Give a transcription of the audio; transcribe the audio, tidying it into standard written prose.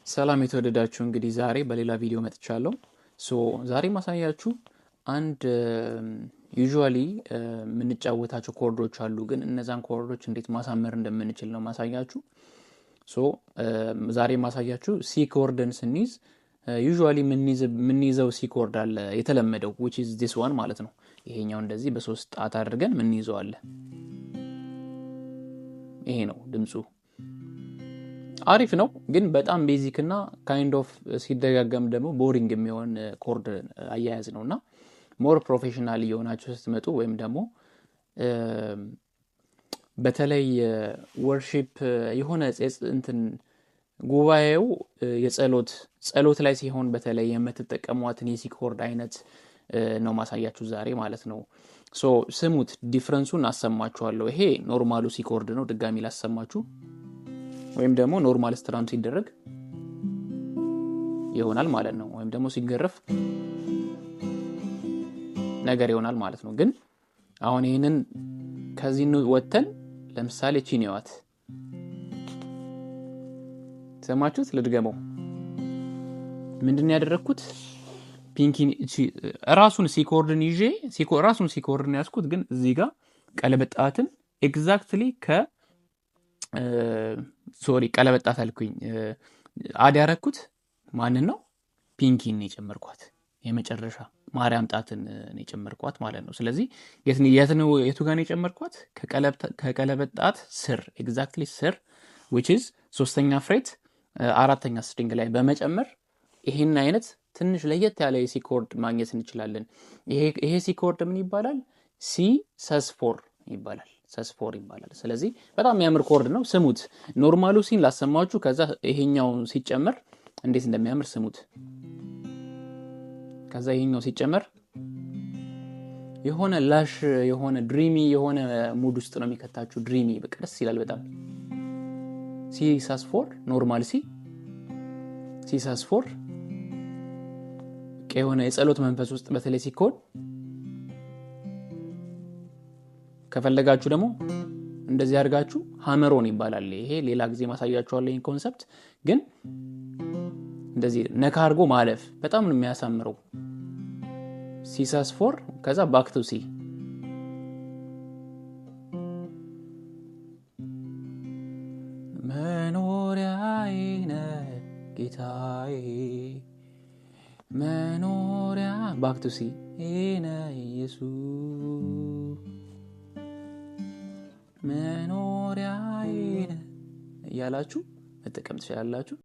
ሰላም የተወደዳችሁ እንግዲህ ዛሬ በሌላ ቪዲዮ መጥቻለሁ። ዛሬ ማሳያችሁ አንድ ዩዥዋሊ የምንጫወታቸው ኮርዶች አሉ፣ ግን እነዛን ኮርዶች እንዴት ማሳመር እንደምንችል ነው ማሳያችሁ። ዛሬ ማሳያችሁ ሲ ኮርድን ስንይዝ ዩዥዋሊ የምንይዘው ሲ ኮርድ አለ የተለመደው which is this one ማለት ነው። ይሄኛው እንደዚህ በሶስት ጣት አድርገን የምንይዘው አለ። ይሄ ነው ድምጹ። አሪፍ ነው ግን በጣም ቤዚክ እና ካይንድ ኦፍ ሲደጋገም ደግሞ ቦሪንግ የሚሆን ኮርድ አያያዝ ነውና ሞር ፕሮፌሽናል የሆናችሁ ስትመጡ ወይም ደግሞ በተለይ ወርሺፕ የሆነ እንትን ጉባኤው ጸሎት ላይ ሲሆን በተለይ የምትጠቀሟትን የሲ ኮርድ አይነት ነው ማሳያችሁ ዛሬ ማለት ነው። ስሙት፣ ዲፈረንሱን አሰማችኋለሁ። ይሄ ኖርማሉ ሲ ኮርድ ነው፣ ድጋሚ ላሰማችሁ። ወይም ደግሞ ኖርማል ስትራም ሲደረግ ይሆናል ማለት ነው፣ ወይም ደግሞ ሲገረፍ ነገር ይሆናል ማለት ነው። ግን አሁን ይሄንን ከዚህ ወተን ለምሳሌ ቺኒዋት ሰማችሁት? ልድገመው። ምንድነው ያደረኩት? ፒንኪን ራሱን ሲ ኮርድን ይዤ ራሱን ሲ ኮርድን ያስኩት፣ ግን እዚህ ጋር ቀለበጣትን ኤግዛክትሊ ቀለበጣት አልኩኝ። አድ ያረኩት ማንን ነው? ፒንኪን ነው የጨመርኳት። የመጨረሻ ማርያም ጣትን ነው የጨመርኳት ማለት ነው። ስለዚህ የቱ ጋር ነው የጨመርኳት? ከቀለበጣት ስር ኤግዛክትሊ ስር which is ሶስተኛ ፍሬት አራተኛ ስትሪንግ ላይ በመጨመር ይሄን አይነት ትንሽ ለየት ያለ የሲ ኮርድ ማግኘት እንችላለን። ይሄ ሲ ኮርድ ምን ይባላል? ሲ ሰስ4 ይባላል። ሰስ4 ይባላል። ስለዚህ በጣም የሚያምር ኮርድ ነው። ስሙት። ኖርማሉ ሲን ላሰማችሁ፣ ከዛ ይሄኛው ሲጨመር እንዴት እንደሚያምር ስሙት። ከዛ ይሄኛው ሲጨመር የሆነ ላሽ የሆነ ድሪሚ የሆነ ሙድ ውስጥ ነው የሚከታችሁ። ድሪሚ በቃ ደስ ይላል በጣም። ሲ ሰስ4 ኖርማል ሲ ሰስ4 የሆነ የጸሎት መንፈስ ውስጥ በተለይ ሲኮን ከፈለጋችሁ ደግሞ እንደዚህ አድርጋችሁ ሃመሮን ይባላል። ይሄ ሌላ ጊዜ ማሳያችኋለሁ ይሄን ኮንሰፕት። ግን እንደዚህ ነካ አድርጎ ማለፍ በጣም ነው የሚያሳምረው። ሲ ሰስ4 ከዛ ባክ ቱ ሲ መኖሪያዬ ነህ ጌታዬ መኖሪያ ባክ ቱ ሲ ነህ ኢየሱስ መኖሪያዬ ነህ እያላችሁ መጠቀም ትችላላችሁ።